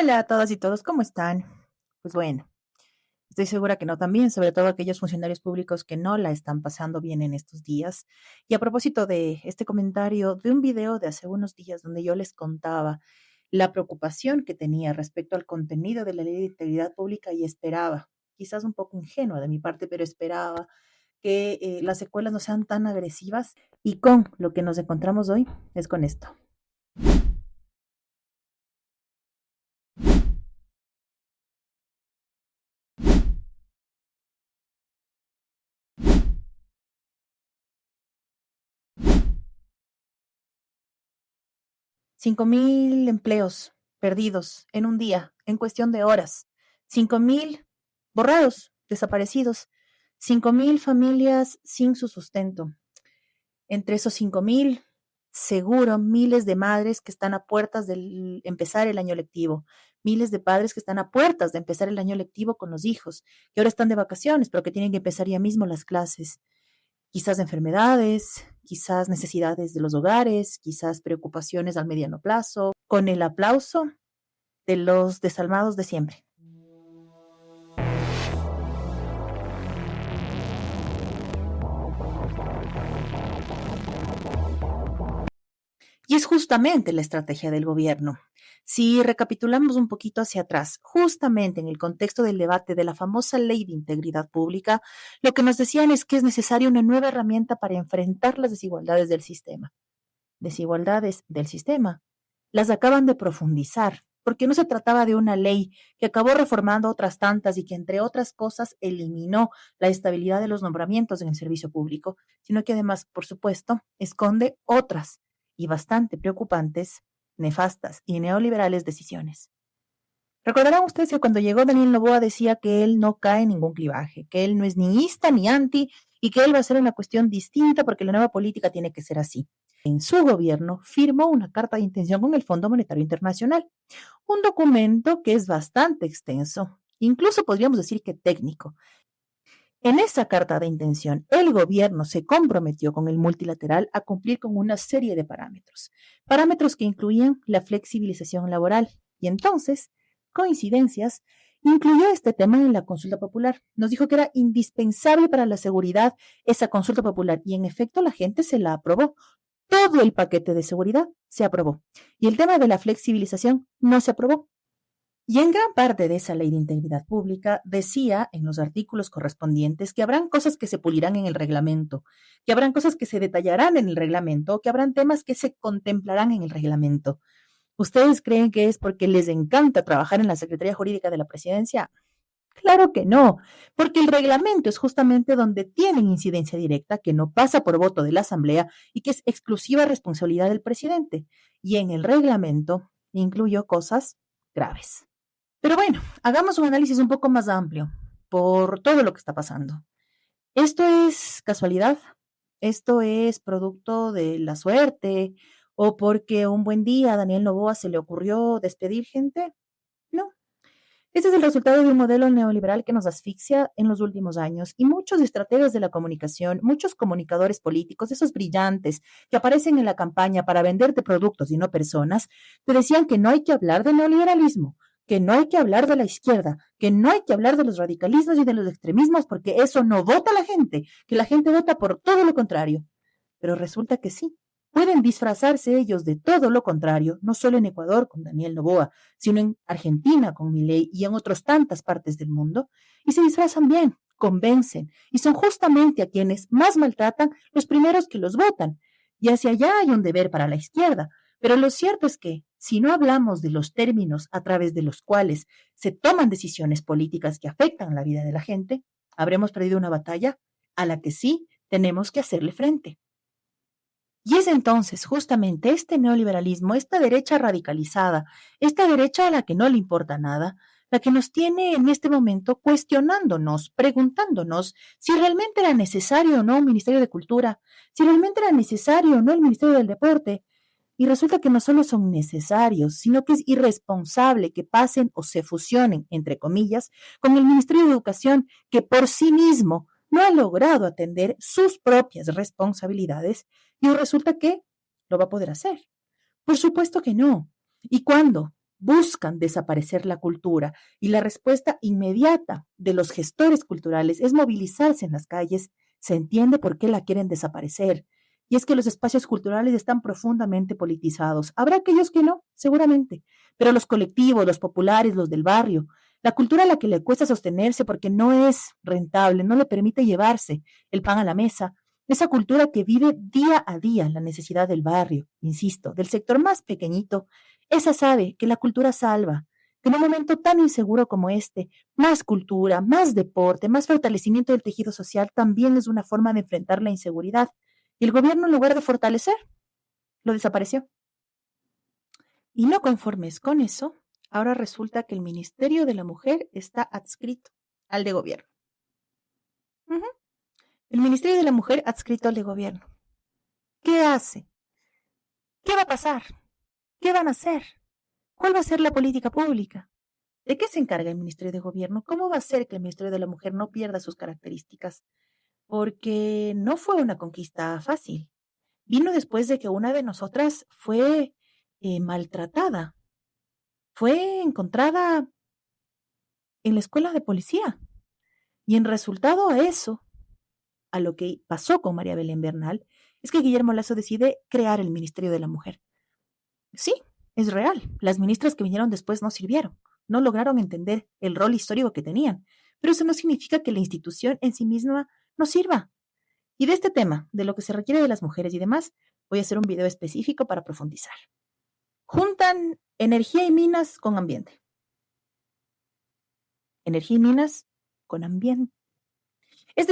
Hola a todas y todos, ¿cómo están? Pues bueno, estoy segura que no tan bien, sobre todo aquellos funcionarios públicos que no la están pasando bien en estos días. Y a propósito de este comentario de un video de hace unos días donde yo les contaba la preocupación que tenía respecto al contenido de la Ley de Integridad Pública y esperaba, quizás un poco ingenua de mi parte, pero esperaba que las secuelas no sean tan agresivas y con lo que nos encontramos hoy es con esto. 5.000 empleos perdidos en un día, en cuestión de horas. 5.000 borrados, desaparecidos. 5.000 familias sin su sustento. Entre esos 5.000, seguro miles de madres que están a puertas de empezar el año lectivo. Miles de padres que están a puertas de empezar el año lectivo con los hijos, que ahora están de vacaciones, pero que tienen que empezar ya mismo las clases. Quizás enfermedades, quizás necesidades de los hogares, quizás preocupaciones al mediano plazo, con el aplauso de los desalmados de siempre. Y es justamente la estrategia del gobierno. Si recapitulamos un poquito hacia atrás, justamente en el contexto del debate de la famosa Ley de Integridad Pública, lo que nos decían es que es necesaria una nueva herramienta para enfrentar las desigualdades del sistema. Desigualdades del sistema. Las acaban de profundizar, porque no se trataba de una ley que acabó reformando otras tantas y que, entre otras cosas, eliminó la estabilidad de los nombramientos en el servicio público, sino que además, por supuesto, esconde otras y bastante preocupantes, nefastas y neoliberales decisiones. Recordarán ustedes que cuando llegó Daniel Noboa decía que él no cae en ningún clivaje, que él no es ni ista ni anti y que él va a ser una cuestión distinta porque la nueva política tiene que ser así. En su gobierno firmó una carta de intención con el Fondo Monetario Internacional, un documento que es bastante extenso, incluso podríamos decir que técnico. En esa carta de intención, el gobierno se comprometió con el multilateral a cumplir con una serie de parámetros que incluían la flexibilización laboral. Y entonces, coincidencias, incluyó este tema en la consulta popular. Nos dijo que era indispensable para la seguridad esa consulta popular y en efecto la gente se la aprobó. Todo el paquete de seguridad se aprobó y el tema de la flexibilización no se aprobó. Y en gran parte de esa ley de integridad pública decía en los artículos correspondientes que habrán cosas que se pulirán en el reglamento, que habrán cosas que se detallarán en el reglamento, que habrán temas que se contemplarán en el reglamento. ¿Ustedes creen que es porque les encanta trabajar en la Secretaría Jurídica de la Presidencia? Claro que no, porque el reglamento es justamente donde tienen incidencia directa, que no pasa por voto de la Asamblea y que es exclusiva responsabilidad del presidente. Y en el reglamento incluyó cosas graves. Pero bueno, hagamos un análisis un poco más amplio por todo lo que está pasando. ¿Esto es casualidad? ¿Esto es producto de la suerte? ¿O porque un buen día a Daniel Noboa se le ocurrió despedir gente? No. Este es el resultado de un modelo neoliberal que nos asfixia en los últimos años y muchos estrategas de la comunicación, muchos comunicadores políticos, esos brillantes que aparecen en la campaña para venderte productos y no personas, te decían que no hay que hablar de neoliberalismo, que no hay que hablar de la izquierda, que no hay que hablar de los radicalismos y de los extremismos porque eso no vota a la gente, que la gente vota por todo lo contrario. Pero resulta que sí. Pueden disfrazarse ellos de todo lo contrario, no solo en Ecuador con Daniel Noboa, sino en Argentina con Milei y en otras tantas partes del mundo, y se disfrazan bien, convencen, y son justamente a quienes más maltratan los primeros que los votan. Y hacia allá hay un deber para la izquierda, pero lo cierto es que si no hablamos de los términos a través de los cuales se toman decisiones políticas que afectan la vida de la gente, habremos perdido una batalla a la que sí tenemos que hacerle frente. Y es entonces justamente este neoliberalismo, esta derecha radicalizada, esta derecha a la que no le importa nada, la que nos tiene en este momento cuestionándonos, preguntándonos si realmente era necesario o no un Ministerio de Cultura, si realmente era necesario o no el Ministerio del Deporte. Y resulta que no solo son necesarios, sino que es irresponsable que pasen o se fusionen, entre comillas, con el Ministerio de Educación, que por sí mismo no ha logrado atender sus propias responsabilidades y resulta que lo va a poder hacer. Por supuesto que no. ¿Y cuándo? buscan desaparecer la cultura y la respuesta inmediata de los gestores culturales es movilizarse en las calles. Se entiende por qué la quieren desaparecer. Y es que los espacios culturales están profundamente politizados. Habrá aquellos que no, seguramente, pero los colectivos, los populares, los del barrio, la cultura a la que le cuesta sostenerse porque no es rentable, no le permite llevarse el pan a la mesa, esa cultura que vive día a día la necesidad del barrio, insisto, del sector más pequeñito, esa sabe que la cultura salva, que en un momento tan inseguro como este, más cultura, más deporte, más fortalecimiento del tejido social también es una forma de enfrentar la inseguridad. Y el gobierno, en lugar de fortalecer, lo desapareció. Y no conformes con eso, ahora resulta que el Ministerio de la Mujer está adscrito al de gobierno. Ujú. El Ministerio de la Mujer adscrito al de gobierno. ¿Qué hace? ¿Qué va a pasar? ¿Qué van a hacer? ¿Cuál va a ser la política pública? ¿De qué se encarga el Ministerio de Gobierno? ¿Cómo va a ser que el Ministerio de la Mujer no pierda sus características? Porque no fue una conquista fácil. Vino después de que una de nosotras fue maltratada, fue encontrada en la escuela de policía. Y en resultado a eso, a lo que pasó con María Belén Bernal, es que Guillermo Lazo decide crear el Ministerio de la Mujer. Sí, es real. Las ministras que vinieron después no sirvieron, no lograron entender el rol histórico que tenían, pero eso no significa que la institución en sí misma no sirva. Y de este tema, de lo que se requiere de las mujeres y demás, voy a hacer un video específico para profundizar. Juntan energía y minas con ambiente. Energía y minas con ambiente.